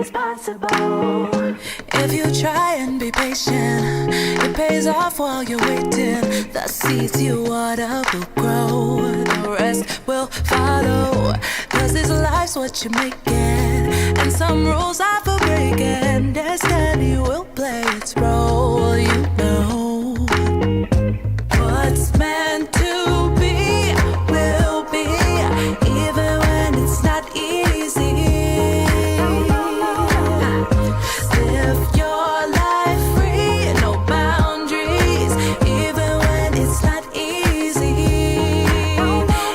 anything's possible. If you try and be patient, it pays off while you're waiting. The seeds you water will grow, the rest will follow. Cause this life's what you make it, and some rules are for breaking. Destiny will play its role, you know. What's meant to be will be, even when it's not easy. Live your life free, no boundaries, even when it's not easy.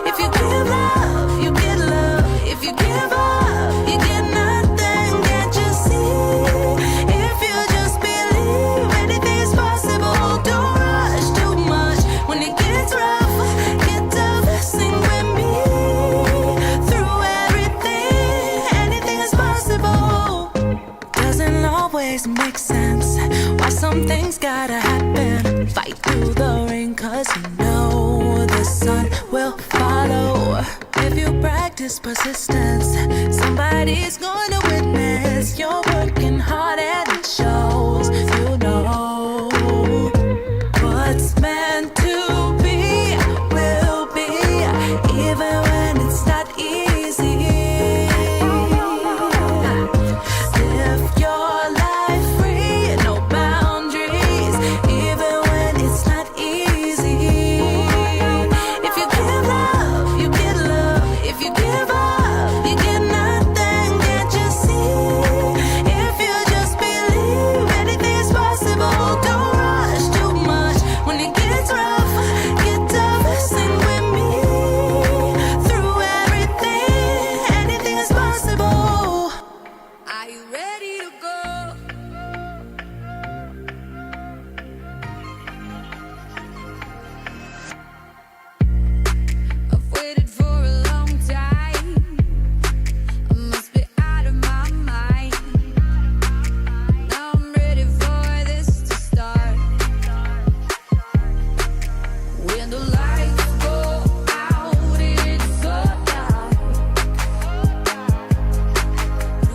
If you give love, you get love. If you give up, you get nothing. Can't you see? If you just believe anything's possible, don't rush too much. When it gets rough, get tough, sing with me. Through everything, anything is possible. Doesn't always make sense why some things gotta happen. Fight through the rain, cause you know the sun will follow. If you practice persistence, somebody's going to witness you're working hard and it shows. You know what's meant to be will be, even when it's not easy. Live your life free, no boundaries, even when it's not easy. If you give love, you get love. If you give up, you get nothing. Can't you see? If you just believe anything's possible, don't rush too much. When it gets rough, get tough, sing with me. Through everything, anything is possible. Are you ready to go? I've waited for a long time. I must be out of my mind. Now I'm ready for this to start. When the lights go out, it's so dark.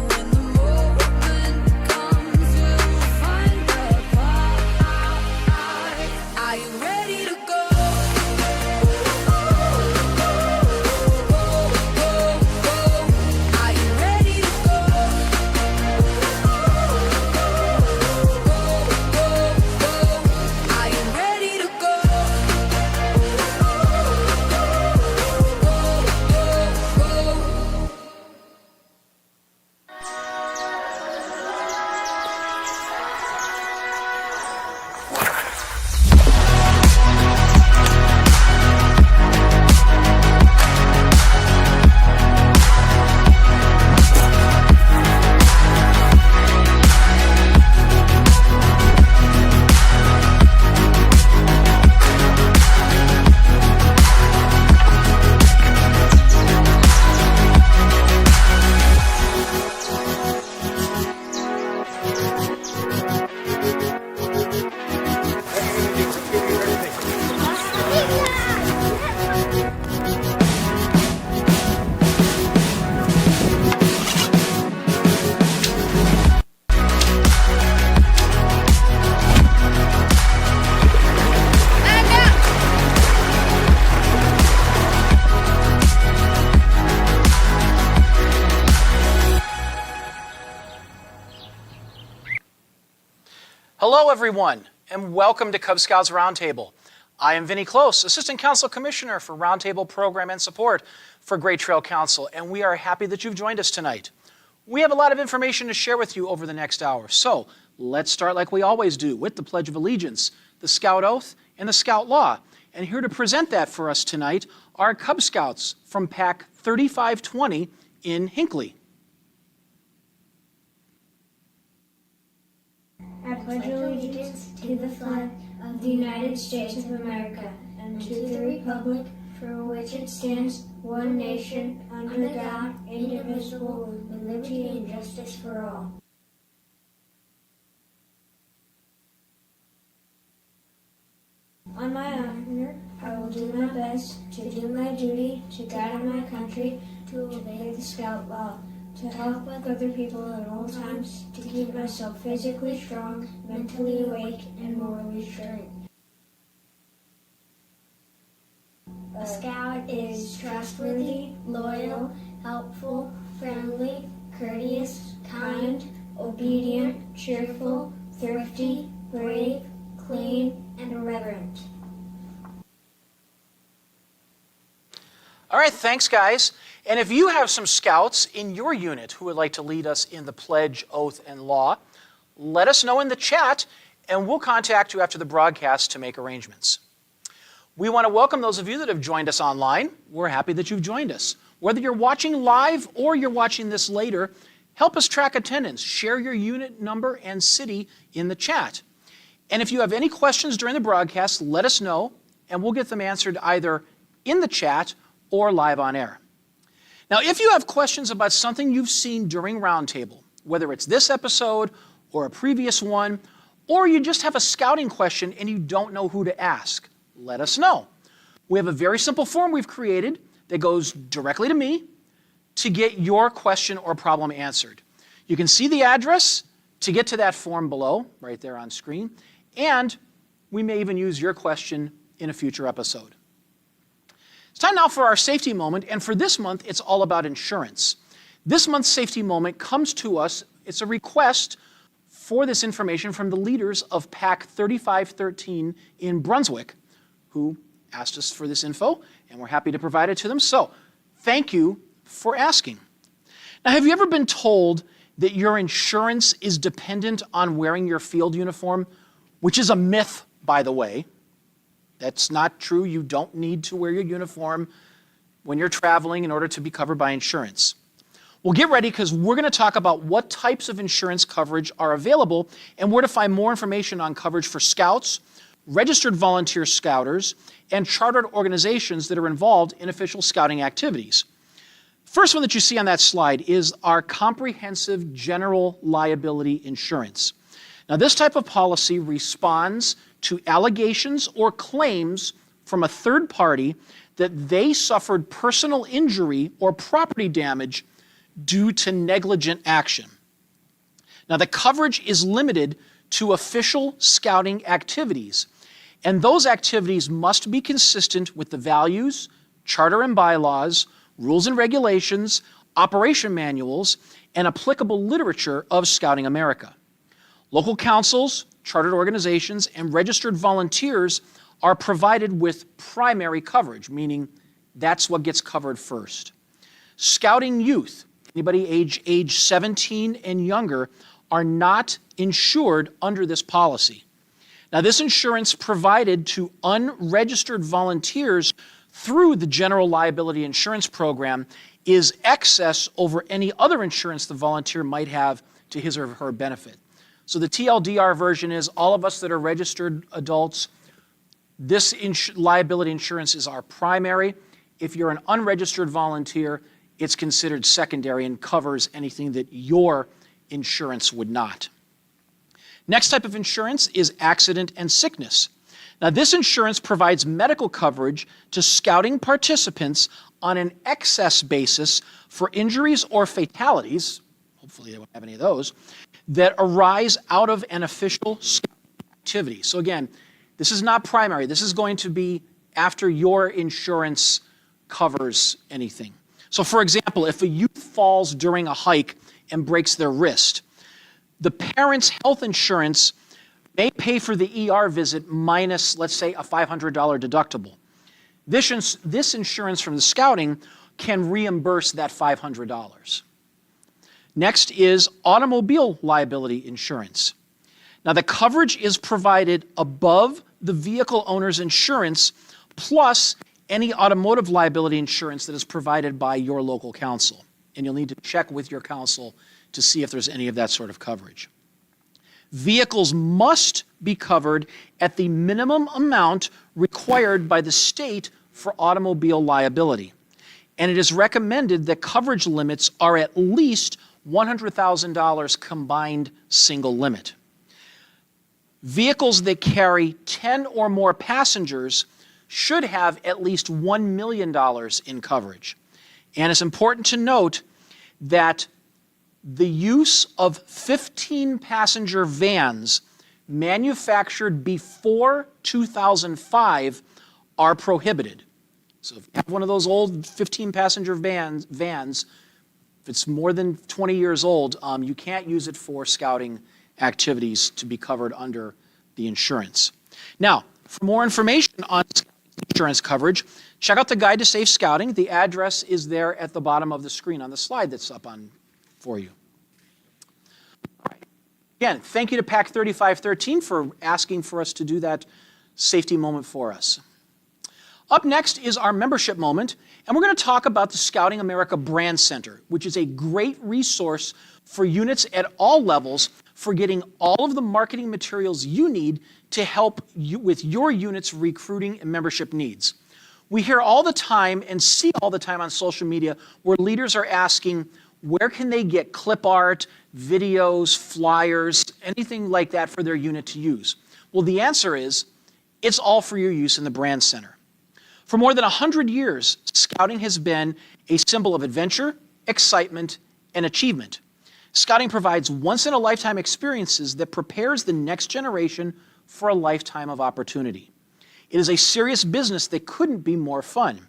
When the moment comes, we'll find the part. Are you ready to go? Are you ready to go? Are you ready to go? Hello, everyone, and welcome to Cub Scouts Roundtable. I am Vinnie Close, Assistant Council Commissioner for Roundtable Program and Support for Great Trail Council, and we are happy that you've joined us tonight. We have a lot of information to share with you over the next hour, so let's start like we always do with the Pledge of Allegiance, the Scout Oath, and the Scout Law. And here to present that for us tonight are Cub Scouts from Pack 3520 in Hinckley. I pledge allegiance to the flag of the United States of America and to the republic for which it stands, one nation, under God, indivisible, with liberty and justice for all. On my honor, I will do my best to do my duty, to guide my country, to obey the Scout Law, to help with other people at all times, to keep myself physically strong, mentally awake, and morally straight. A scout is trustworthy, loyal, helpful, friendly, courteous, kind, obedient, cheerful, thrifty, brave, clean, and irreverent. All right, thanks, guys. And if you have some scouts in your unit who would like to lead us in the pledge, oath, and law, let us know in the chat, and we'll contact you after the broadcast to make arrangements. We want to welcome those of you that have joined us online. We're happy that you've joined us. Whether you're watching live or you're watching this later, help us track attendance. Share your unit number and city in the chat. And if you have any questions during the broadcast, let us know, and we'll get them answered either in the chat or live on air. Now, if you have questions about something you've seen during Roundtable, whether it's this episode or a previous one, or you just have a scouting question and you don't know who to ask, let us know. We have a very simple form we've created that goes directly to me to get your question or problem answered. You can see the address to get to that form below, right there on screen, and we may even use your question in a future episode. It's time now for our safety moment, and for this month, it's all about insurance. This month's safety moment comes to us, it's a request for this information from the leaders of PAC 3513 in Brunswick, who asked us for this info, and we're happy to provide it to them. So, thank you for asking. Now, have you ever been told that your insurance is dependent on wearing your field uniform, which is a myth, by the way? That's not true. You don't need to wear your uniform when you're traveling in order to be covered by insurance. Well, get ready, because we're going to talk about what types of insurance coverage are available and where to find more information on coverage for scouts, registered volunteer scouters, and chartered organizations that are involved in official scouting activities. First one that you see on that slide is our comprehensive general liability insurance. Now, this type of policy responds to allegations or claims from a third party that they suffered personal injury or property damage due to negligent action. Now, the coverage is limited to official scouting activities, and those activities must be consistent with the values, charter and bylaws, rules and regulations, operation manuals, and applicable literature of Scouting America. Local councils, chartered organizations, and registered volunteers are provided with primary coverage, meaning that's what gets covered first. Scouting youth, anybody age 17 and younger, are not insured under this policy. Now, this insurance provided to unregistered volunteers through the General Liability Insurance Program is excess over any other insurance the volunteer might have to his or her benefit. So the TLDR version is all of us that are registered adults, this liability insurance is our primary. If you're an unregistered volunteer, it's considered secondary and covers anything that your insurance would not. Next type of insurance is accident and sickness. Now, this insurance provides medical coverage to scouting participants on an excess basis for injuries or fatalities, hopefully they won't have any of those, that arise out of an official scouting activity. So again, this is not primary. This is going to be after your insurance covers anything. So for example, if a youth falls during a hike and breaks their wrist, the parent's health insurance may pay for the ER visit minus, let's say, a $500 deductible. This insurance from the scouting can reimburse that $500. Next is automobile liability insurance. Now, the coverage is provided above the vehicle owner's insurance plus any automotive liability insurance that is provided by your local council. And you'll need to check with your council to see if there's any of that sort of coverage. Vehicles must be covered at the minimum amount required by the state for automobile liability. And it is recommended that coverage limits are at least $100,000 combined single limit. Vehicles that carry 10 or more passengers should have at least $1 million in coverage. And it's important to note that the use of 15-passenger vans manufactured before 2005 are prohibited. So if you have one of those old 15-passenger vans, if it's more than 20 years old, you can't use it for scouting activities to be covered under the insurance. Now, for more information on insurance coverage, check out the Guide to Safe Scouting. The address is there at the bottom of the screen on the slide that's up on for you. All right. Again, thank you to PAC 3513 for asking for us to do that safety moment for us. Up next is our membership moment, and we're going to talk about the Scouting America Brand Center, which is a great resource for units at all levels for getting all of the marketing materials you need to help you with your unit's recruiting and membership needs. We hear all the time and see all the time on social media where leaders are asking, where can they get clip art, videos, flyers, anything like that for their unit to use? Well, the answer is, it's all for your use in the Brand Center. For more than 100 years, scouting has been a symbol of adventure, excitement, and achievement. Scouting provides once-in-a-lifetime experiences that prepares the next generation for a lifetime of opportunity. It is a serious business that couldn't be more fun.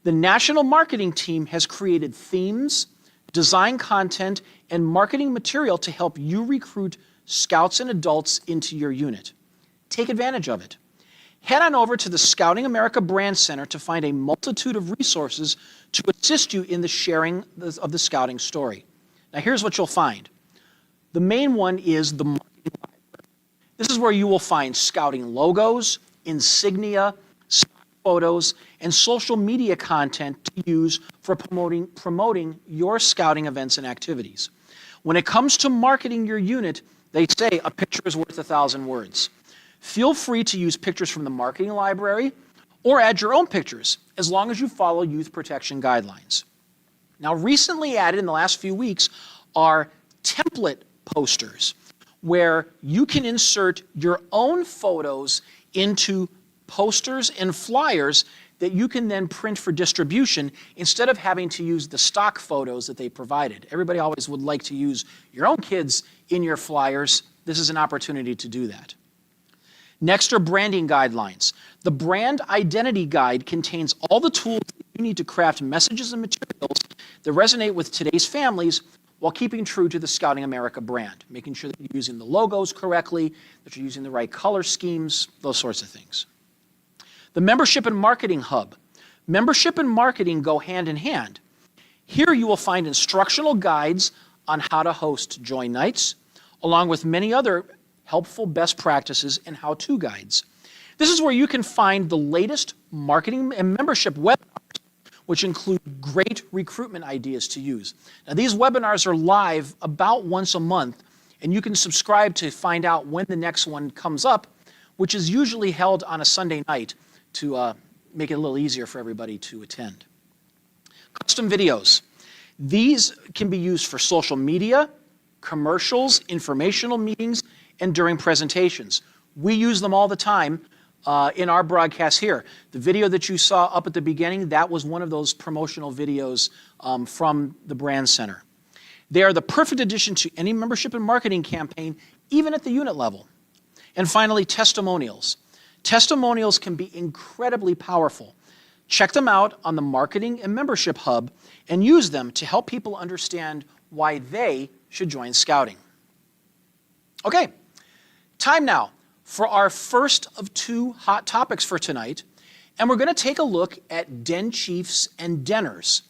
The national marketing team has created themes, design content, and marketing material to help you recruit scouts and adults into your unit. Take advantage of it. Head on over to the Scouting America Brand Center to find a multitude of resources to assist you in the sharing of the scouting story. Now here's what you'll find. The main one is the marketing library. This is where you will find scouting logos, insignia, photos, and social media content to use for promoting your scouting events and activities. When it comes to marketing your unit, they say a picture is worth 1,000 words. Feel free to use pictures from the marketing library or add your own pictures, as long as you follow youth protection guidelines. Now, recently added in the last few weeks are template posters, where you can insert your own photos into posters and flyers that you can then print for distribution instead of having to use the stock photos that they provided. Everybody always would like to use your own kids in your flyers. This is an opportunity to do that. Next are branding guidelines. The Brand Identity Guide contains all the tools that you need to craft messages and materials that resonate with today's families while keeping true to the Scouting America brand, making sure that you're using the logos correctly, that you're using the right color schemes, those sorts of things. The Membership and Marketing Hub. Membership and marketing go hand in hand. Here you will find instructional guides on how to host join nights, along with many other helpful best practices and how-to guides. This is where you can find the latest marketing and membership webinars, which include great recruitment ideas to use. Now, these webinars are live about once a month, and you can subscribe to find out when the next one comes up, which is usually held on a Sunday night to make it a little easier for everybody to attend. Custom videos. These can be used for social media, commercials, informational meetings, and during presentations. We use them all the time in our broadcast here. The video that you saw up at the beginning, that was one of those promotional videos from the Brand Center. They are the perfect addition to any membership and marketing campaign, even at the unit level. And finally, testimonials. Testimonials can be incredibly powerful. Check them out on the Marketing and Membership Hub and use them to help people understand why they should join Scouting. Okay. Time now for our first of two hot topics for tonight, and we're going to take a look at den chiefs and denners.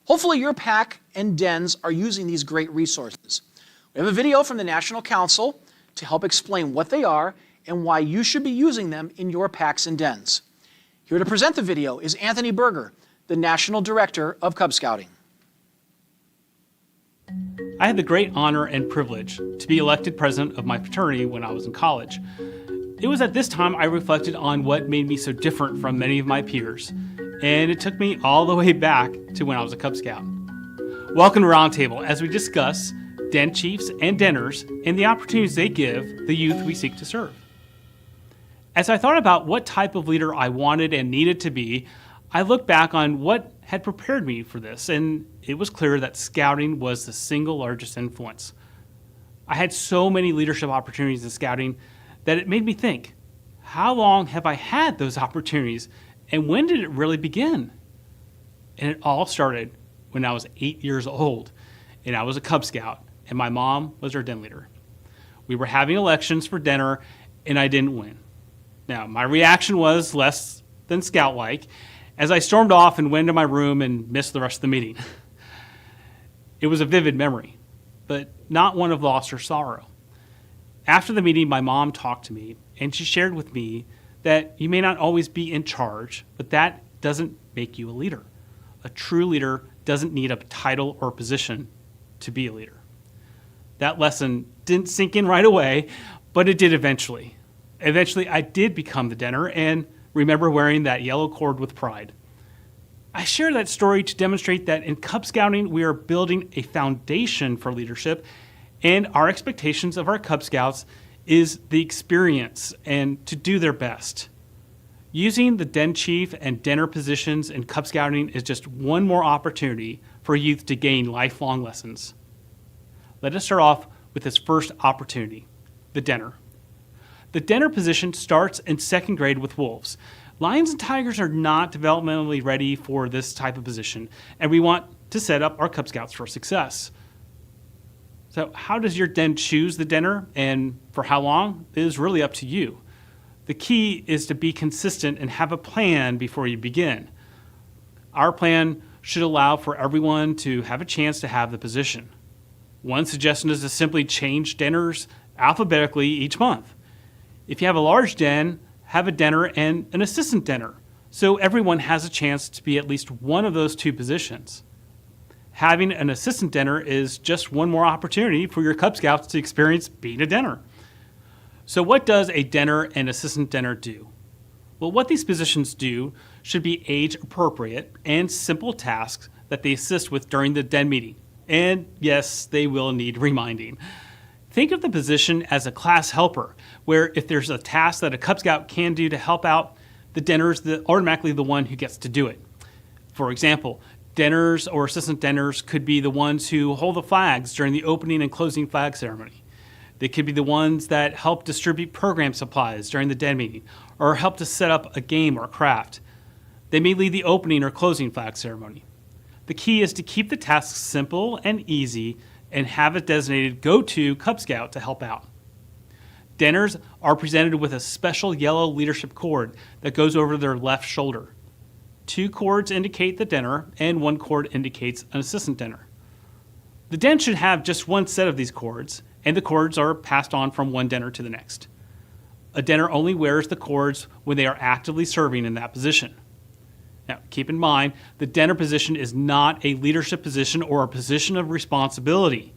Hopefully your PAC and dens are using these great resources. We have a video from the National Council to help explain what they are and why you should be using them in your PACs and dens. Here to present the video is Anthony Berger, the National Director of Cub Scouting. I had the great honor and privilege to be elected president of my fraternity when I was in college. It was at this time I reflected on what made me so different from many of my peers, and it took me all the way back to when I was a Cub Scout. Welcome to Roundtable as we discuss den chiefs and denners and the opportunities they give the youth we seek to serve. As I thought about what type of leader I wanted and needed to be, I looked back on what had prepared me for this, and it was clear that scouting was the single largest influence. I had so many leadership opportunities in scouting that it made me think, how long have I had those opportunities, and when did it really begin? And it all started when I was 8 years old, and I was a Cub Scout, and my mom was our den leader. We were having elections for dinner, and I didn't win. Now, my reaction was less than scout-like, as I stormed off and went to my room and missed the rest of the meeting. It was a vivid memory, but not one of loss or sorrow. After the meeting, my mom talked to me, and she shared with me that you may not always be in charge, but that doesn't make you a leader. A true leader doesn't need a title or position to be a leader. That lesson didn't sink in right away, but it did eventually. Eventually, I did become the denner and remember wearing that yellow cord with pride. I share that story to demonstrate that in Cub Scouting, we are building a foundation for leadership, and our expectations of our Cub Scouts is the experience and to do their best. Using the den chief and denner positions in Cub Scouting is just one more opportunity for youth to gain lifelong lessons. Let us start off with this first opportunity, the denner. The denner position starts in second grade with wolves. Lions and tigers are not developmentally ready for this type of position, and we want to set up our Cub Scouts for success. So how does your den choose the denner, and for how long is really up to you. The key is to be consistent and have a plan before you begin. Our plan should allow for everyone to have a chance to have the position. One suggestion is to simply change denners alphabetically each month. If you have a large den, have a denner and an assistant denner, so everyone has a chance to be at least one of those two positions. Having an assistant denner is just one more opportunity for your Cub Scouts to experience being a denner. So what does a denner and assistant denner do? Well, what these positions do should be age appropriate and simple tasks that they assist with during the den meeting. And yes, they will need reminding. Think of the position as a class helper, where if there's a task that a Cub Scout can do to help out, the denner is automatically the one who gets to do it. For example, denners or assistant denners could be the ones who hold the flags during the opening and closing flag ceremony. They could be the ones that help distribute program supplies during the den meeting, or help to set up a game or craft. They may lead the opening or closing flag ceremony. The key is to keep the tasks simple and easy and have a designated go-to Cub Scout to help out. Denners are presented with a special yellow leadership cord that goes over their left shoulder. 2 cords indicate the denner and 1 cord indicates an assistant denner. The den should have just one set of these cords, and the cords are passed on from one denner to the next. A denner only wears the cords when they are actively serving in that position. Now, keep in mind, the denner position is not a leadership position or a position of responsibility.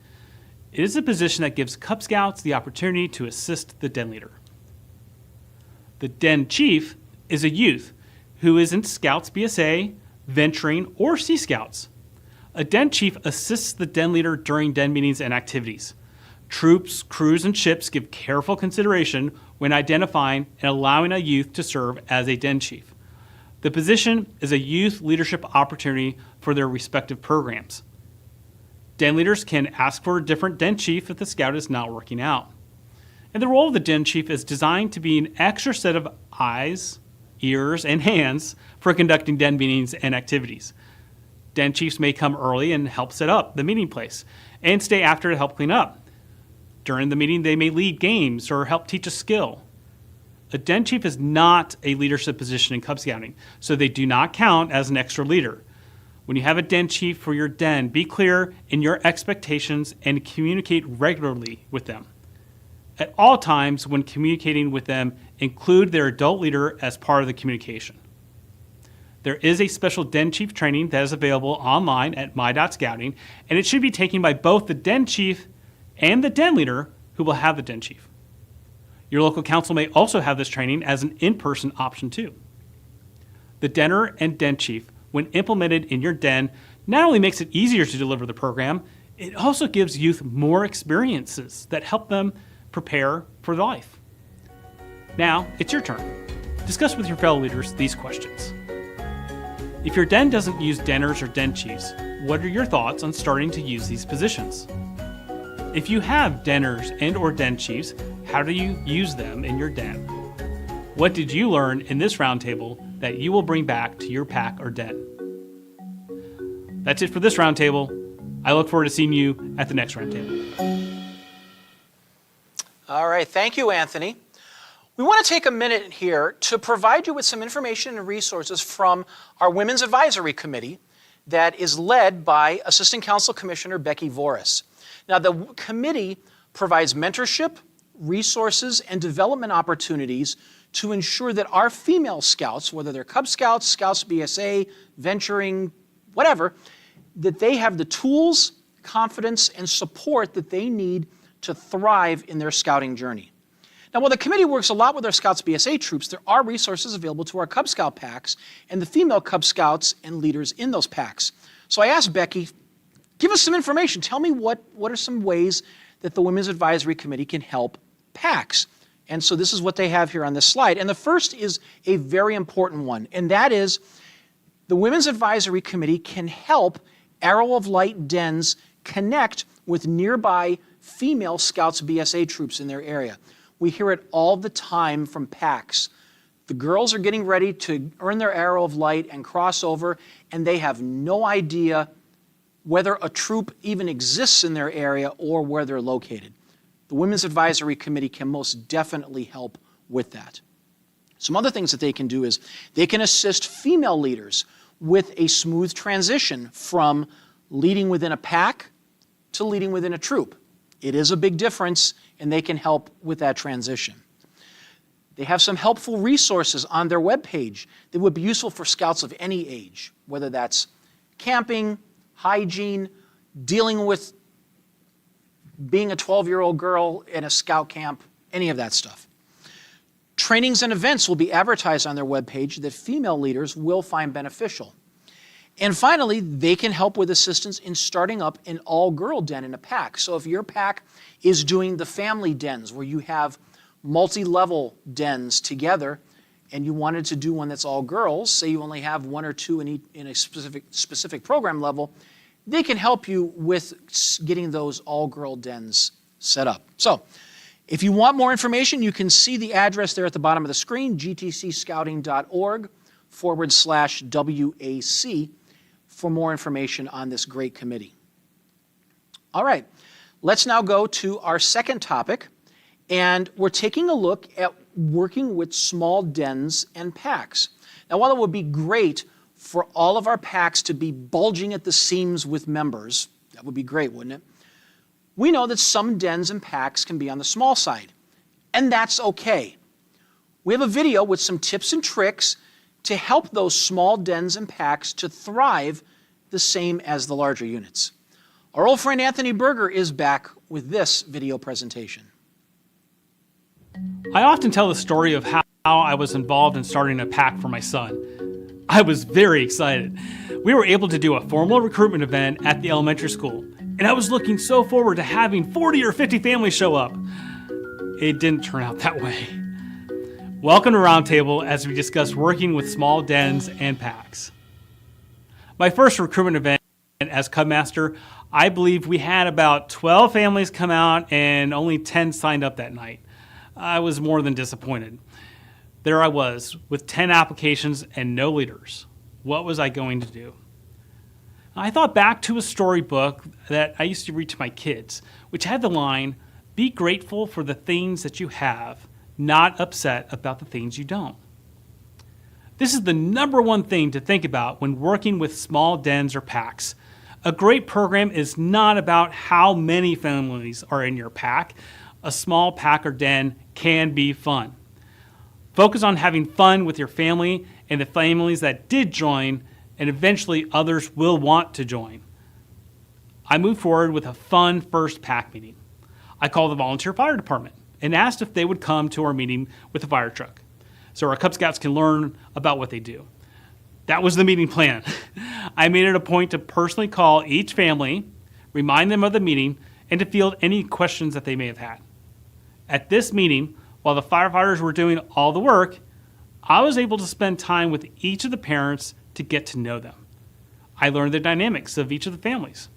It is a position that gives Cub Scouts the opportunity to assist the den leader. The den chief is a youth who is in Scouts BSA, Venturing, or Sea Scouts. A den chief assists the den leader during den meetings and activities. Troops, crews, and ships give careful consideration when identifying and allowing a youth to serve as a den chief. The position is a youth leadership opportunity for their respective programs. Den leaders can ask for a different den chief if the scout is not working out. And the role of the den chief is designed to be an extra set of eyes, ears, and hands for conducting den meetings and activities. Den chiefs may come early and help set up the meeting place and stay after to help clean up. During the meeting, they may lead games or help teach a skill. A den chief is not a leadership position in Cub Scouting, so they do not count as an extra leader. When you have a den chief for your den, be clear in your expectations and communicate regularly with them. At all times when communicating with them, include their adult leader as part of the communication. There is a special den chief training that is available online at my.scouting, and it should be taken by both the den chief and the den leader who will have the den chief. Your local council may also have this training as an in-person option too. The denner and den chief, when implemented in your den, not only makes it easier to deliver the program, it also gives youth more experiences that help them prepare for life. Now, it's your turn. Discuss with your fellow leaders these questions. If your den doesn't use denners or den chiefs, what are your thoughts on starting to use these positions? If you have denners and or den chiefs, how do you use them in your den? What did you learn in this roundtable that you will bring back to your pack or den? That's it for this roundtable. I look forward to seeing you at the next roundtable. All right, thank you, Anthony. We want to take a minute here to provide you with some information and resources from our Women's Advisory Committee that is led by Assistant Council Commissioner Becky Voris. Now, the committee provides mentorship, resources, and development opportunities to ensure that our female scouts, whether they're Cub Scouts, Scouts BSA, venturing, whatever, that they have the tools, confidence, and support that they need to thrive in their scouting journey. Now, while the committee works a lot with our Scouts BSA troops, there are resources available to our Cub Scout packs and the female Cub Scouts and leaders in those packs. So I asked Becky, give us some information. Tell me what are some ways that the Women's Advisory Committee can help packs. And so this is what they have here on this slide. And the first is a very important one, and that is the Women's Advisory Committee can help Arrow of Light dens connect with nearby female Scouts BSA troops in their area. We hear it all the time from packs. The girls are getting ready to earn their Arrow of Light and cross over, and they have no idea whether a troop even exists in their area or where they're located. The Women's Advisory Committee can most definitely help with that. Some other things that they can do is they can assist female leaders with a smooth transition from leading within a pack to leading within a troop. It is a big difference, and they can help with that transition. They have some helpful resources on their webpage that would be useful for scouts of any age, whether that's camping, hygiene, dealing with being a 12-year-old girl in a scout camp, any of that stuff. Trainings and events will be advertised on their webpage that female leaders will find beneficial. And finally, they can help with assistance in starting up an all-girl den in a pack. So if your pack is doing the family dens where you have multi-level dens together and you wanted to do one that's all girls, say you only have one or two in a specific program level, they can help you with getting those all-girl dens set up. So if you want more information, you can see the address there at the bottom of the screen, gtcscouting.org/WAC for more information on this great committee. All right, let's now go to our second topic, and we're taking a look at working with small dens and packs. Now, while it would be great for all of our packs to be bulging at the seams with members, that would be great, wouldn't it? We know that some dens and packs can be on the small side, and that's okay. We have a video with some tips and tricks to help those small dens and packs to thrive the same as the larger units. Our old friend Anthony Berger is back with this video presentation. I often tell the story of how I was involved in starting a pack for my son. I was very excited. We were able to do a formal recruitment event at the elementary school, and I was looking so forward to having 40 or 50 families show up. It didn't turn out that way. Welcome to Roundtable as we discuss working with small dens and packs. My first recruitment event as Cub Master, I believe we had about 12 families come out and only 10 signed up that night. I was more than disappointed. There I was with 10 applications and no leaders. What was I going to do? I thought back to a storybook that I used to read to my kids, which had the line, "Be grateful for the things that you have, not upset about the things you don't." This is the number one thing to think about when working with small dens or packs. A great program is not about how many families are in your pack. A small pack or den can be fun. Focus on having fun with your family and the families that did join, and eventually others will want to join. I moved forward with a fun first pack meeting. I called the volunteer fire department and asked if they would come to our meeting with a fire truck so our Cub Scouts can learn about what they do. That was the meeting plan. I made it a point to personally call each family, remind them of the meeting, and to field any questions that they may have had. At this meeting, while the firefighters were doing all the work, I was able to spend time with each of the parents to get to know them. I learned the dynamics of each of the families.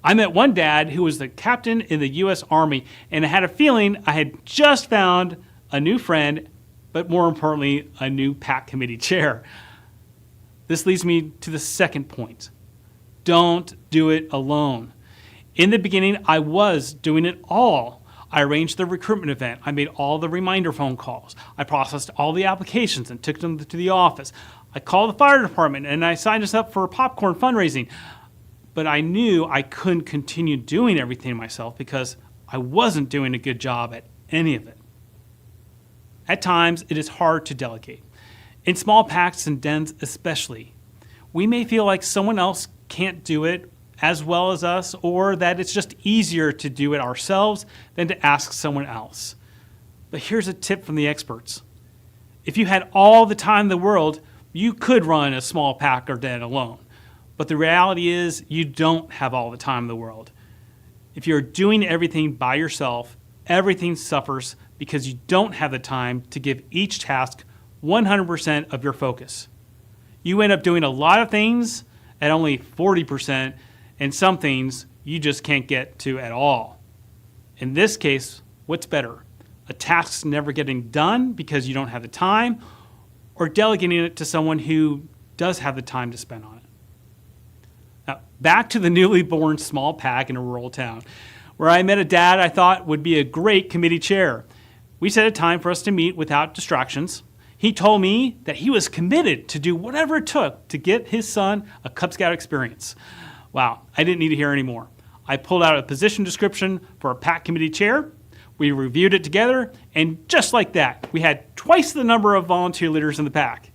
I met one dad who was the captain in the U.S. Army, and I had a feeling I had just found a new friend, but more importantly, a new PAC committee chair. This leads me to the second point. Don't do it alone. In the beginning, I was doing it all. I arranged the recruitment event. I made all the reminder phone calls. I processed all the applications and took them to the office. I called the fire department and I signed us up for popcorn fundraising. But I knew I couldn't continue doing everything myself because I wasn't doing a good job at any of it. At times, it is hard to delegate. In small PACs and dens especially, we may feel like someone else can't do it as well as us, or that it's just easier to do it ourselves than to ask someone else. But here's a tip from the experts. If you had all the time in the world, you could run a small PAC or den alone. But the reality is you don't have all the time in the world. If you're doing everything by yourself, everything suffers because you don't have the time to give each task 100% of your focus. You end up doing a lot of things at only 40%, and some things you just can't get to at all. In this case, what's better? A task's never getting done because you don't have the time, or delegating it to someone who does have the time to spend on it. Now, back to the newly born small PAC in a rural town, where I met a dad I thought would be a great committee chair. We set a time for us to meet without distractions. He told me that he was committed to do whatever it took to get his son a Cub Scout experience. Wow, I didn't need to hear any more. I pulled out a position description for a PAC committee chair. We reviewed it together, and just like that, we had twice the number of volunteer leaders in the PAC.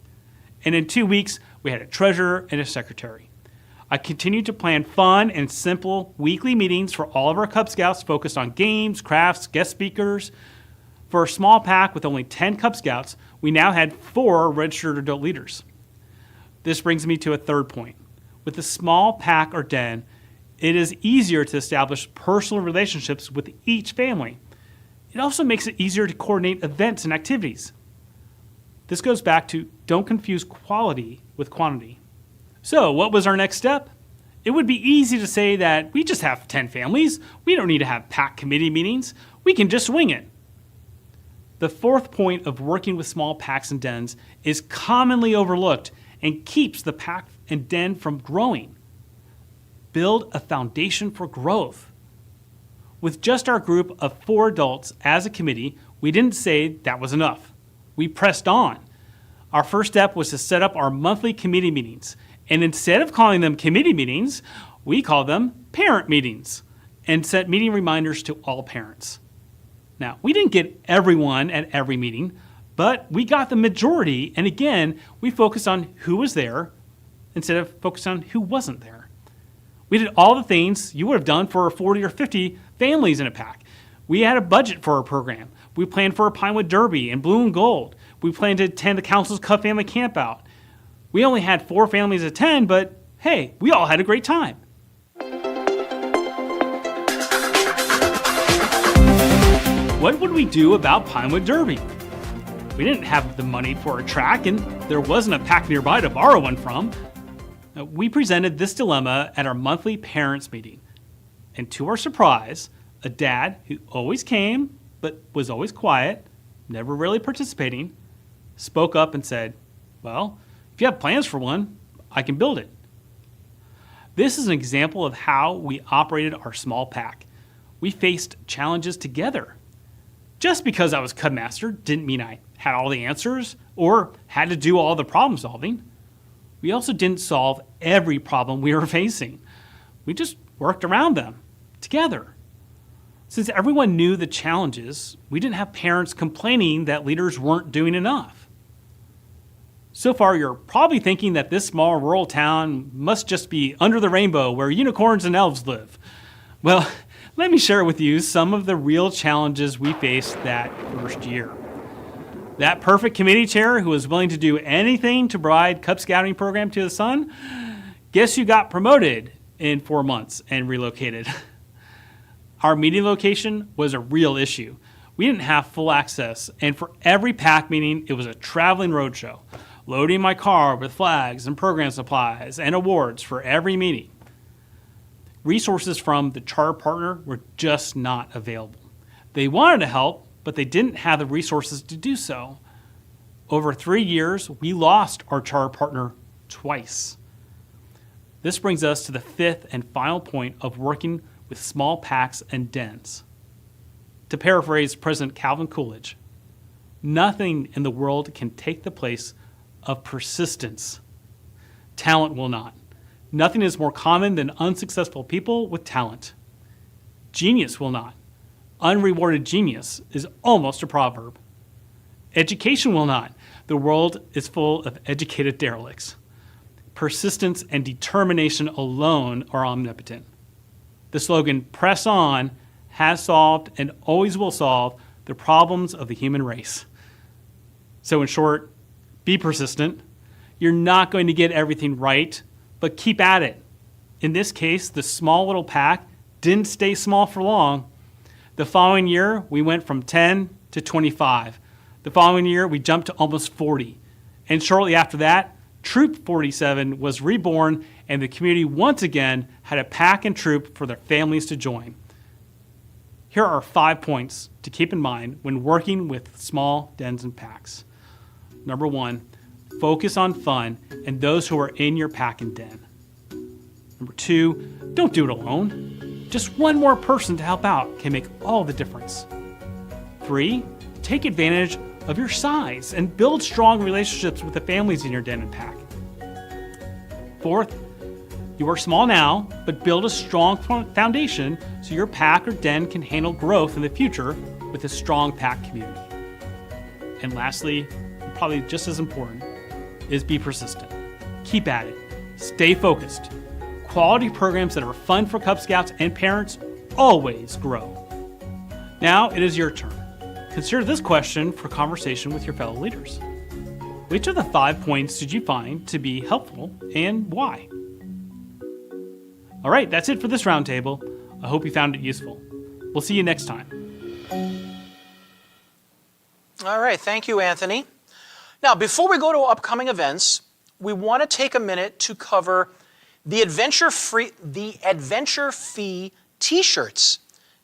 And in 2 weeks, we had a treasurer and a secretary. I continued to plan fun and simple weekly meetings for all of our Cub Scouts focused on games, crafts, guest speakers. For a small PAC with only 10 Cub Scouts, we now had 4 registered adult leaders. This brings me to a third point. With a small PAC or den, it is easier to establish personal relationships with each family. It also makes it easier to coordinate events and activities. This goes back to don't confuse quality with quantity. So, what was our next step? It would be easy to say that we just have 10 families. We don't need to have PAC committee meetings. We can just wing it. The fourth point of working with small PACs and dens is commonly overlooked and keeps the PAC and den from growing. Build a foundation for growth. With just our group of 4 adults as a committee, we didn't say that was enough. We pressed on. Our first step was to set up our monthly committee meetings. And instead of calling them committee meetings, we called them parent meetings and set meeting reminders to all parents. Now, we didn't get everyone at every meeting, but we got the majority. And again, we focused on who was there instead of focused on who wasn't there. We did all the things you would have done for 40 or 50 families in a PAC. We had a budget for our program. We planned for a Pinewood Derby and Blue and Gold. We planned to attend the Council's Cub Family Campout. We only had 4 families attend, but hey, we all had a great time. What would we do about Pinewood Derby? We didn't have the money for a track, and there wasn't a PAC nearby to borrow one from. We presented this dilemma at our monthly parents meeting. And to our surprise, a dad who always came, but was always quiet, never really participating, spoke up and said, well, if you have plans for one, I can build it. This is an example of how we operated our small PAC. We faced challenges together. Just because I was Cub Master didn't mean I had all the answers or had to do all the problem solving. We also didn't solve every problem we were facing. We just worked around them together. Since everyone knew the challenges, we didn't have parents complaining that leaders weren't doing enough. So far, you're probably thinking that this small rural town must just be under the rainbow where unicorns and elves live. Well, let me share with you some of the real challenges we faced that first year. That perfect committee chair who was willing to do anything to provide Cub Scouting program to his son, guess who got promoted in 4 months and relocated? Our meeting location was a real issue. We didn't have full access, and for every PAC meeting, it was a traveling roadshow. loading my car with flags and program supplies and awards for every meeting. Resources from the charter partner were just not available. They wanted to help, but they didn't have the resources to do so. Over 3 years, we lost our charter partner twice. This brings us to the fifth and final point of working with small packs and dens. To paraphrase President Calvin Coolidge, nothing in the world can take the place of persistence. Talent will not. Nothing is more common than unsuccessful people with talent. Genius will not. Unrewarded genius is almost a proverb. Education will not. The world is full of educated derelicts. Persistence and determination alone are omnipotent. The slogan, "Press on," has solved and always will solve the problems of the human race. So in short, be persistent. You're not going to get everything right, but keep at it. In this case, the small little pack didn't stay small for long. The following year, we went from 10 to 25. The following year, we jumped to almost 40. And shortly after that, Troop 47 was reborn, and the community once again had a pack and troop for their families to join. Here are 5 points to keep in mind when working with small dens and packs. Number 1, focus on fun and those who are in your pack and den. Number 2, don't do it alone. Just one more person to help out can make all the difference. 3, take advantage of your size and build strong relationships with the families in your den and pack. 4th, you are small now, but build a strong foundation so your pack or den can handle growth in the future with a strong pack community. And lastly, and probably just as important, is be persistent. Keep at it. Stay focused. Quality programs that are fun for Cub Scouts and parents always grow. Now it is your turn. Consider this question for conversation with your fellow leaders. Which of the 5 points did you find to be helpful and why? All right, that's it for this roundtable. I hope you found it useful. We'll see you next time. All right, thank you, Anthony. Now, before we go to upcoming events, we want to take a minute to cover the Adventure Fee t-shirts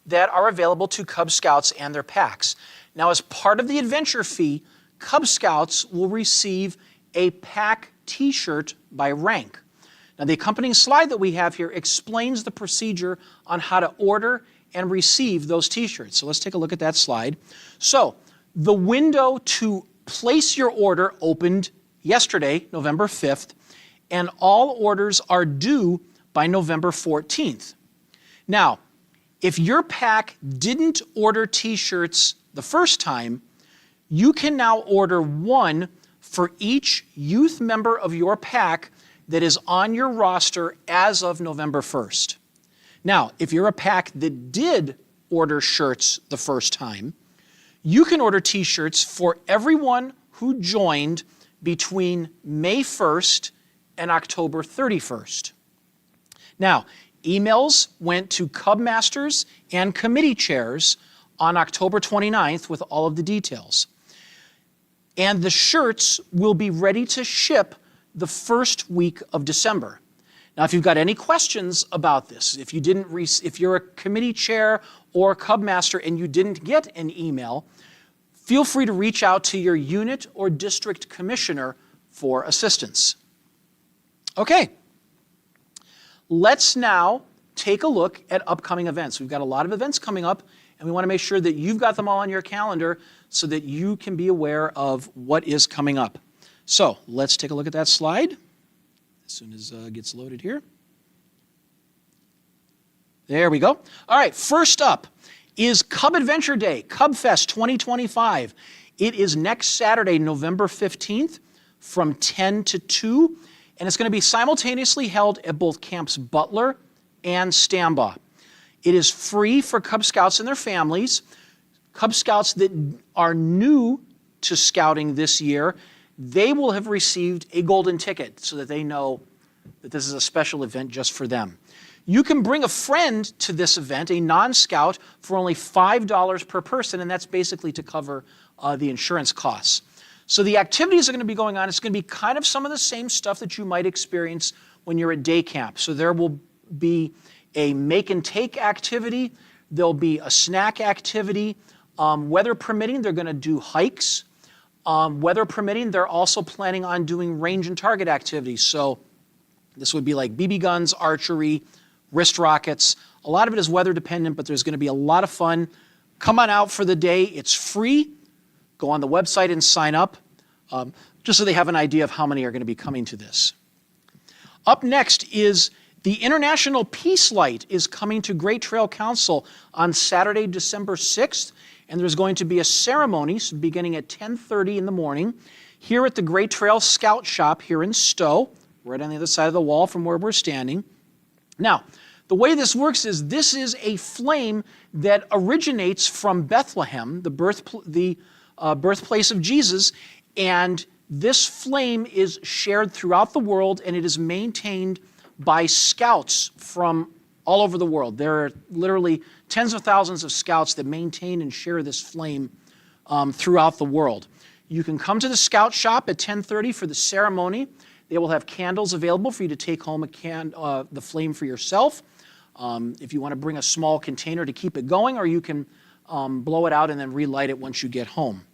that are available to Cub Scouts and their packs. Now, as part of the Adventure Fee, Cub Scouts will receive a pack t-shirt by rank. Now, the accompanying slide that we have here explains the procedure on how to order and receive those t-shirts. So let's take a look at that slide. So the window to place your order opened yesterday, November 5th, and all orders are due by November 14th. Now, if your pack didn't order t-shirts the first time, you can now order one for each youth member of your pack that is on your roster as of November 1st. Now, if you're a pack that did order shirts the first time, you can order t-shirts for everyone who joined between May 1st and October 31st. Now, emails went to Cub Masters and committee chairs on October 29th with all of the details. And the shirts will be ready to ship the first week of December. Now, if you've got any questions about this, if you're a committee chair or a Cub Master and you didn't get an email, feel free to reach out to your unit or district commissioner for assistance. Okay, let's now take a look at upcoming events. We've got a lot of events coming up, and we want to make sure that you've got them all on your calendar so that you can be aware of what is coming up. So let's take a look at that slide as soon as it gets loaded here. There we go. All right, first up is Cub Adventure Day, Cub Fest 2025. It is next Saturday, November 15th from 10 to 2, and it's going to be simultaneously held at both Camps Butler and Stambaugh. It is free for Cub Scouts and their families. Cub Scouts that are new to scouting this year, they will have received a golden ticket so that they know that this is a special event just for them. You can bring a friend to this event, a non-scout, for only $5 per person, and that's basically to cover the insurance costs. So the activities are going to be going on. It's going to be kind of some of the same stuff that you might experience when you're at day camp. So there will be a make and take activity. There'll be a snack activity. Weather permitting, they're going to do hikes. Weather permitting, they're also planning on doing range and target activities. So this would be like BB guns, archery, wrist rockets. A lot of it is weather dependent, but there's going to be a lot of fun. Come on out for the day. It's free. Go on the website and sign up, just so they have an idea of how many are going to be coming to this. Up next is the International Peace Light is coming to Great Trail Council on Saturday, December 6th, and there's going to be a ceremony beginning at 10:30 in the morning here at the Great Trail Scout Shop here in Stowe, right on the other side of the wall from where we're standing. Now, the way this works is this is a flame that originates from Bethlehem, the birthplace of Jesus, and this flame is shared throughout the world, and it is maintained by scouts from all over the world. There are literally tens of thousands of scouts that maintain and share this flame throughout the world. You can come to the scout shop at 10:30 for the ceremony. They will have candles available for you to take home the flame for yourself. If you want to bring a small container to keep it going, or you can blow it out and then relight it once you get home.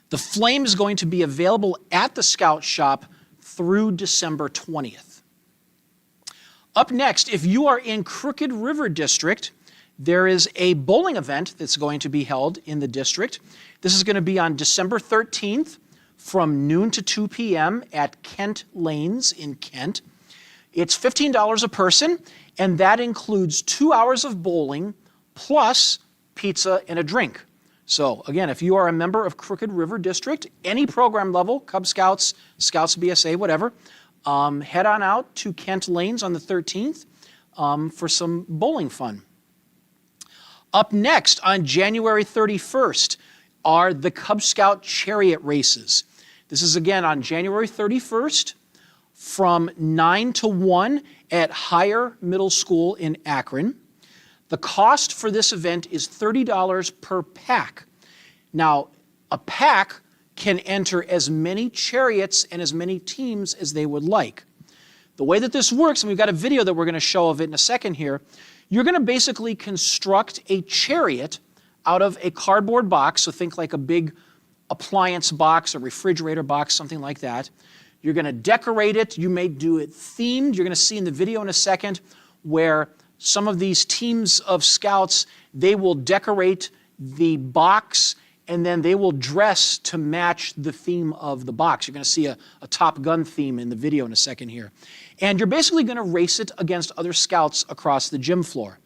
The flame is going to be available at the scout shop through December 20th. Up next, if you are in Crooked River District, there is a bowling event that's going to be held in the district. This is going to be on December 13th from noon to 2 p.m. at Kent Lanes in Kent. It's $15 a person, and that includes 2 hours of bowling plus pizza and a drink. So again, if you are a member of Crooked River District, any program level, Cub Scouts, Scouts BSA, whatever, head on out to Kent Lanes on the 13th for some bowling fun. Up next on January 31st are the Cub Scout Chariot races. This is again on January 31st from 9 to 1 at Higher Middle School in Akron. The cost for this event is $30 per pack. Now, a pack can enter as many chariots and as many teams as they would like. The way that this works, and we've got a video that we're going to show of it in a second here, you're going to basically construct a chariot out of a cardboard box, so think like a big appliance box, a refrigerator box, something like that. You're going to decorate it. You may do it themed. You're going to see in the video in a second where some of these teams of scouts, they will decorate the box and then they will dress to match the theme of the box. You're going to see a Top Gun theme in the video in a second here. And you're basically going to race it against other scouts across the gym floor.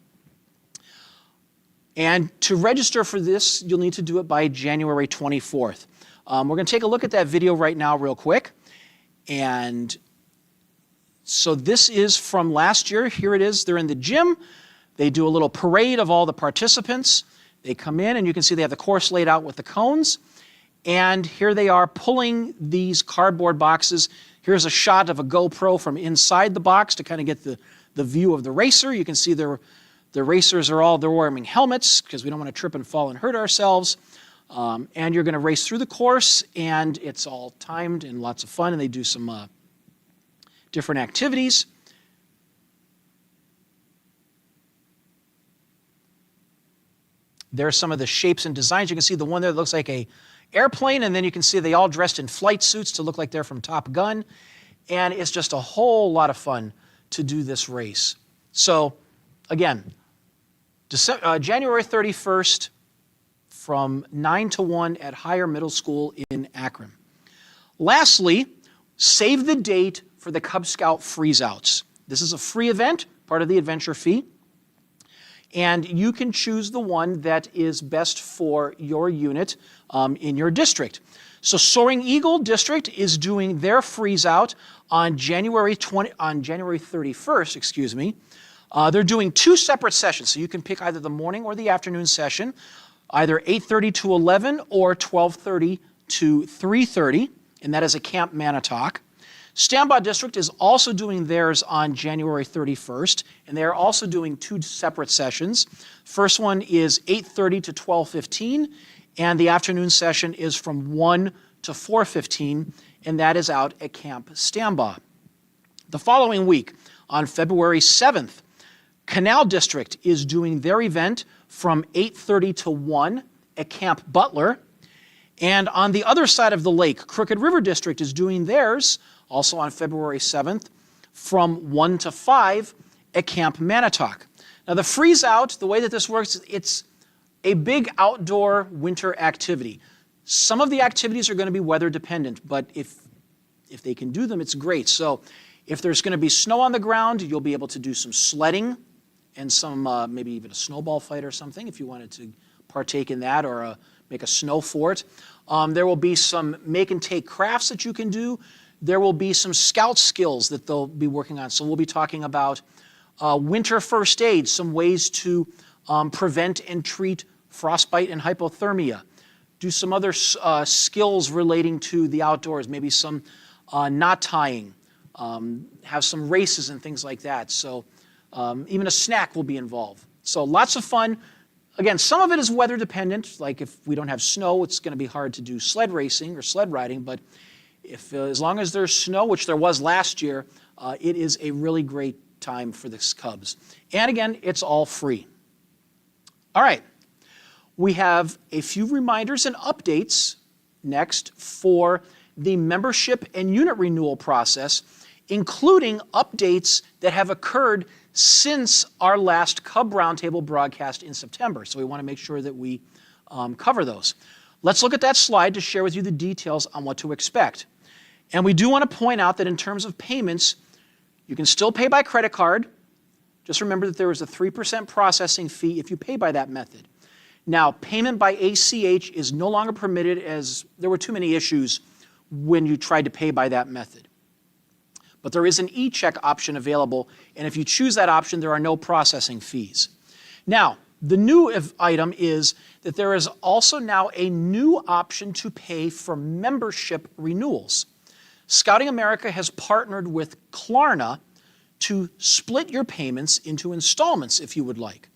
And to register for this, you'll need to do it by January 24th. We're going to take a look at that video right now real quick. And so this is from last year. Here it is. They're in the gym. They do a little parade of all the participants. They come in, and you can see they have the course laid out with the cones. And here they are pulling these cardboard boxes. Here's a shot of a GoPro from inside the box to kind of get the view of the racer. You can see the racers they're wearing helmets because we don't want to trip and fall and hurt ourselves. And you're going to race through the course, and it's all timed and lots of fun, and they do some different activities. There's some of the shapes and designs. You can see the one there that looks like a airplane, and then you can see they all dressed in flight suits to look like they're from Top Gun. And it's just a whole lot of fun to do this race. So again, January 31st from 9 to 1 at Higher Middle School in Akron. Lastly, save the date for the Cub Scout Freeze-Outs. This is a free event, part of the adventure fee. And you can choose the one that is best for your unit in your district. So Soaring Eagle District is doing their freeze-out on January 31st, excuse me. They're doing 2 separate sessions, so you can pick either the morning or the afternoon session, either 8:30 to 11 or 12:30 to 3:30, and that is at Camp Manatoc. Stambaugh District is also doing theirs on January 31st, and they are also doing 2 separate sessions. First one is 8:30 to 12:15, and the afternoon session is from 1 to 4:15, and that is out at Camp Stambaugh. The following week, on February 7th, Canal District is doing their event from 8:30 to 1 at Camp Butler. And on the other side of the lake, Crooked River District is doing theirs, also on February 7th, from 1 to 5 at Camp Manatoc. Now the freeze out, the way that this works, it's a big outdoor winter activity. Some of the activities are going to be weather dependent, but if they can do them, it's great. So if there's going to be snow on the ground, you'll be able to do some sledding and some maybe even a snowball fight or something if you wanted to partake in that, or make a snow fort. There will be some make and take crafts that you can do. There will be some scout skills that they'll be working on. So we'll be talking about winter first aid, some ways to prevent and treat frostbite and hypothermia. Do some other skills relating to the outdoors, maybe some knot tying, have some races and things like that. So even a snack will be involved. So lots of fun. Again, some of it is weather dependent, like if we don't have snow, it's going to be hard to do sled racing or sled riding, but as long as there's snow, which there was last year, it is a really great time for the Cubs. And again, it's all free. All right, we have a few reminders and updates next for the membership and unit renewal process, including updates that have occurred since our last Cub Roundtable broadcast in September. So we want to make sure that we cover those. Let's look at that slide to share with you the details on what to expect. And we do want to point out that in terms of payments, you can still pay by credit card. Just remember that there is a 3% processing fee if you pay by that method. Now, payment by ACH is no longer permitted, as there were too many issues when you tried to pay by that method. But there is an e-check option available, and if you choose that option, there are no processing fees. Now, the new item is that there is also now a new option to pay for membership renewals. Scouting America has partnered with Klarna to split your payments into installments if you would like.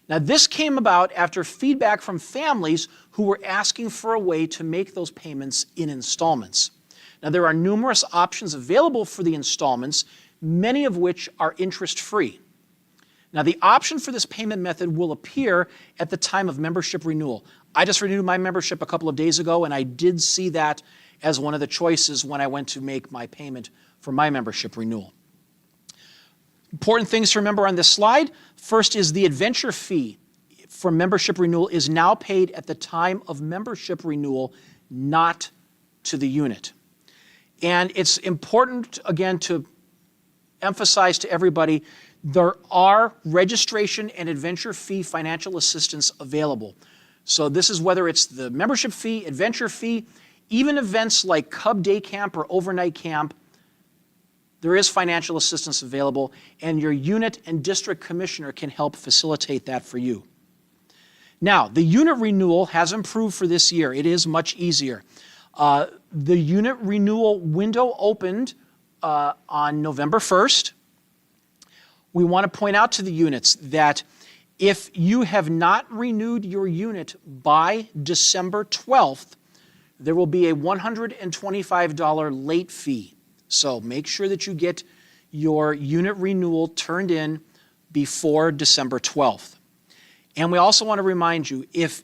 Now, this came about after feedback from families who were asking for a way to make those payments in installments. Now, there are numerous options available for the installments, many of which are interest-free. Now, the option for this payment method will appear at the time of membership renewal. I just renewed my membership a couple of days ago, and I did see that as one of the choices when I went to make my payment for my membership renewal. Important things to remember on this slide. First is the adventure fee for membership renewal is now paid at the time of membership renewal, not to the unit. And it's important, again, to emphasize to everybody, there are registration and adventure fee financial assistance available. So this is whether it's the membership fee, adventure fee, even events like Cub Day Camp or Overnight Camp, there is financial assistance available, and your unit and district commissioner can help facilitate that for you. Now, the unit renewal has improved for this year. It is much easier. The unit renewal window opened on November 1st. We want to point out to the units that if you have not renewed your unit by December 12th, there will be a $125 late fee. So make sure that you get your unit renewal turned in before December 12th. And we also want to remind you, if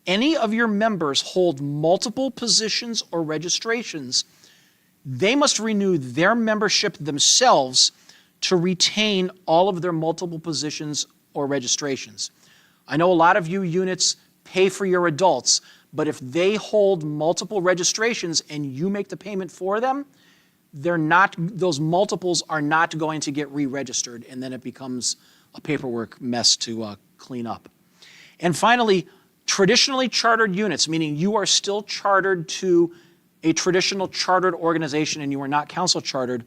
any of your members hold multiple positions or registrations, they must renew their membership themselves to retain all of their multiple positions or registrations. I know a lot of you units pay for your adults, but if they hold multiple registrations and you make the payment for them, those multiples are not going to get re-registered, and then it becomes a paperwork mess to clean up. And finally, traditionally chartered units, meaning you are still chartered to a traditional chartered organization and you are not council chartered,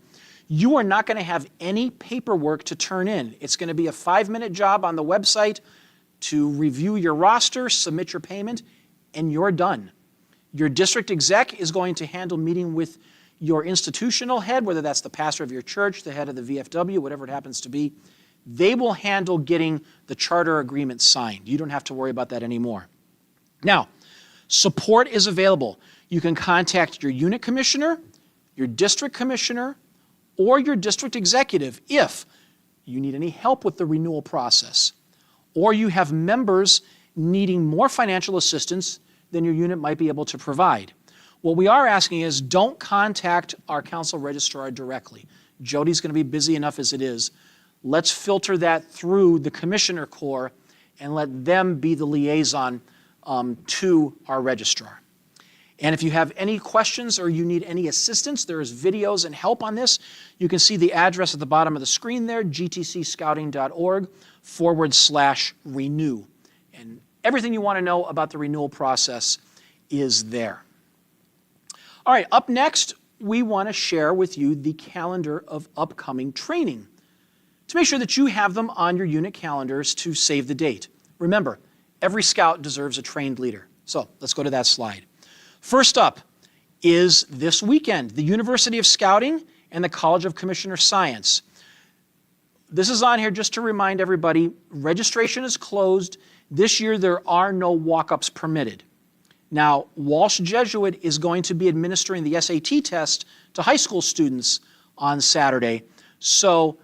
you are not going to have any paperwork to turn in. It's going to be a 5-minute job on the website to review your roster, submit your payment, and you're done. Your district exec is going to handle meeting with your institutional head, whether that's the pastor of your church, the head of the VFW, whatever it happens to be. They will handle getting the charter agreement signed. You don't have to worry about that anymore. Now, Support is available. You can contact your unit commissioner, your district commissioner, or your district executive if you need any help with the renewal process, or you have members needing more financial assistance than your unit might be able to provide. What we are asking is don't contact our council registrar directly. Jody's going to be busy enough as it is. Let's filter that through the Commissioner Corps and let them be the liaison to our registrar. And if you have any questions or you need any assistance, there is videos and help on this. You can see the address at the bottom of the screen there, gtcscouting.org/renew. And everything you want to know about the renewal process is there. All right, up next, we want to share with you the calendar of upcoming training to make sure that you have them on your unit calendars to save the date. Remember, every scout deserves a trained leader. So let's go to that slide. First up is this weekend, the University of Scouting and the College of Commissioner Science. This is on here just to remind everybody, registration is closed. This year there are no walk-ups permitted. Now, Walsh Jesuit is going to be administering the SAT test to high school students on Saturday. So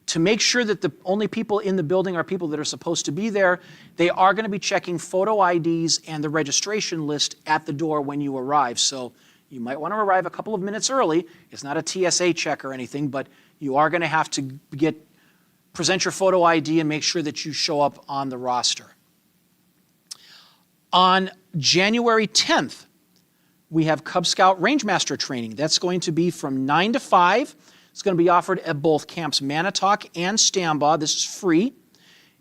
to make sure that the only people in the building are people that are supposed to be there, they are going to be checking photo IDs and the registration list at the door when you arrive. So you might want to arrive a couple of minutes early. It's not a TSA check or anything, but you are going to have to present your photo ID and make sure that you show up on the roster. On January 10th, we have Cub Scout Rangemaster training. That's going to be from 9 to 5. It's going to be offered at both camps Manatoc and Stambaugh. This is free.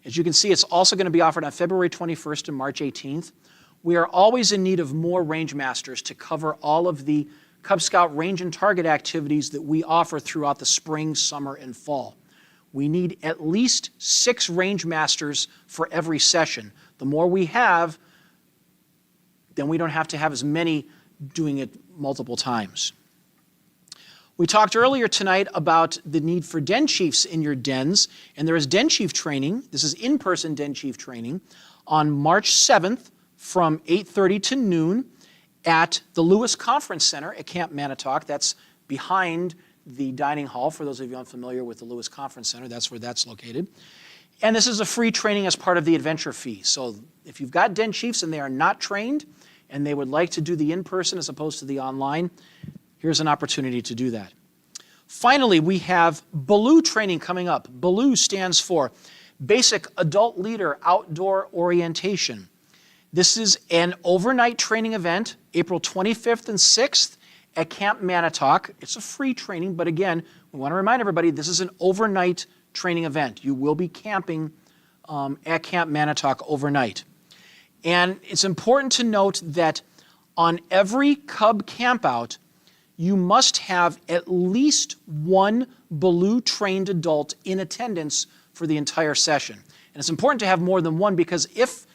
As you can see, it's also going to be offered on February 21st and March 18th. We are always in need of more rangemasters to cover all of the Cub Scout range and target activities that we offer throughout the spring, summer, and fall. We need at least 6 rangemasters for every session. The more we have, then we don't have to have as many doing it multiple times. We talked earlier tonight about the need for den chiefs in your dens, and there is den chief training. This is in-person den chief training on March 7th from 8:30 to noon at the Lewis Conference Center at Camp Manatoc. That's behind the dining hall. For those of you unfamiliar with the Lewis Conference Center, that's where that's located. And this is a free training as part of the adventure fee. So if you've got den chiefs and they are not trained and they would like to do the in-person as opposed to the online, here's an opportunity to do that. Finally, we have BALOO training coming up. BALOO stands for Basic Adult Leader Outdoor Orientation. This is an overnight training event, April 25th and 6th at Camp Manatoc. It's a free training, but again, we want to remind everybody this is an overnight training event. You will be camping at Camp Manatoc overnight. And it's important to note that on every Cub campout, you must have at least one BALOO trained adult in attendance for the entire session. And it's important to have more than one because if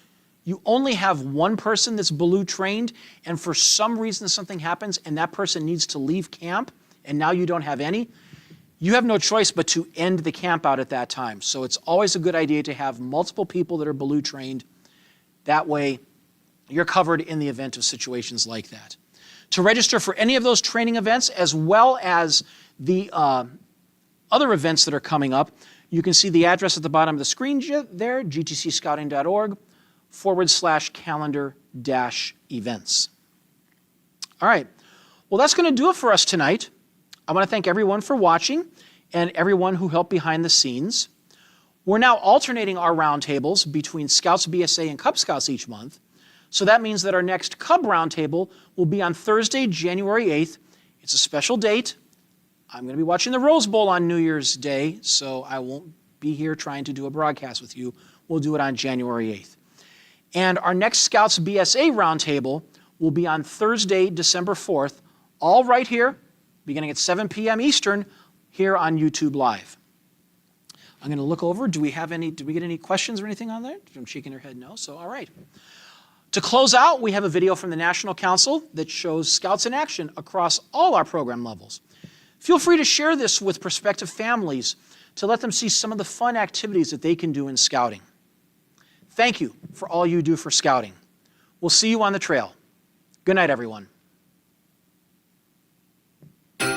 you only have one person that's BALOO trained and for some reason something happens and that person needs to leave camp and now you don't have any, you have no choice but to end the camp out at that time. So it's always a good idea to have multiple people that are BALOO trained. That way you're covered in the event of situations like that. To register for any of those training events as well as the other events that are coming up, you can see the address at the bottom of the screen there, gtcscouting.org/calendar-events. All right, well that's going to do it for us tonight. I want to thank everyone for watching and everyone who helped behind the scenes. We're now alternating our roundtables between Scouts BSA and Cub Scouts each month. So that means that our next Cub Roundtable will be on Thursday, January 8th. It's a special date. I'm going to be watching the Rose Bowl on New Year's Day, so I won't be here trying to do a broadcast with you. We'll do it on January 8th. And our next Scouts BSA Roundtable will be on Thursday, December 4th, all right here, beginning at 7 p.m. Eastern, here on YouTube Live. I'm going to look over. Did we get any questions or anything on there? I'm shaking her head no, so all right. To close out, we have a video from the National Council that shows Scouts in action across all our program levels. Feel free to share this with prospective families to let them see some of the fun activities that they can do in Scouting. Thank you for all you do for Scouting. We'll see you on the trail. Good night, everyone. I'm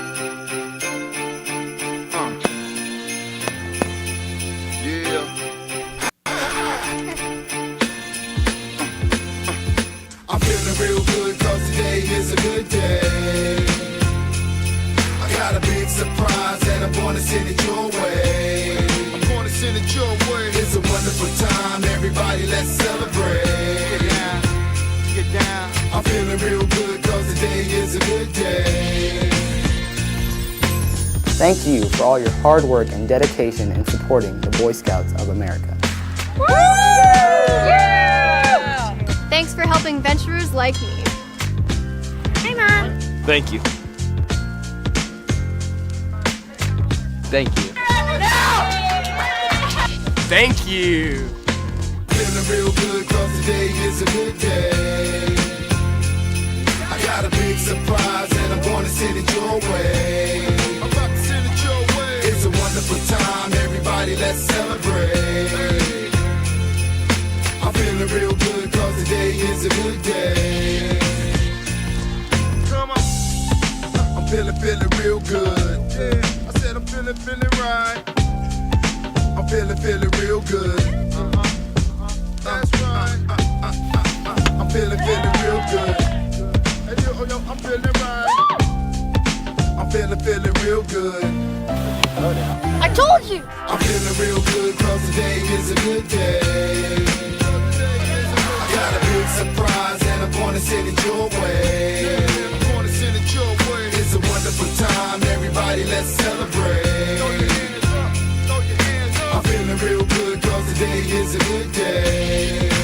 feeling real good cause today is a good day. I got a big surprise and I'm gonna send it your way. I'm gonna send it your way. It's a wonderful time, everybody let's celebrate. Get down. I'm feeling real good cause today is a good day. Thank you for all your hard work and dedication in supporting the Boy Scouts of America. Thanks for helping venturers like me. Hey, Mom. Thank you. Thank you. Thank you. Feeling real good cause today is a good day. I got a big surprise and I'm gonna send it your way. I'm about to send it your way. It's a wonderful time, everybody let's celebrate. I'm feeling real good cause today is a good day. Come on. I'm feeling real good. Yeah, I said I'm feeling right. I'm feeling real good. That's right. I'm feeling real good. Hey, yo, I'm feeling right. I'm feeling real good. I told you. I'm feeling real good cause today is a good day. I got a big surprise and I'm gonna send it your way. I'm gonna send it your way. It's a wonderful time, everybody let's celebrate. Throw your hands up, throw your hands up. I'm feeling real good cause today is a good day.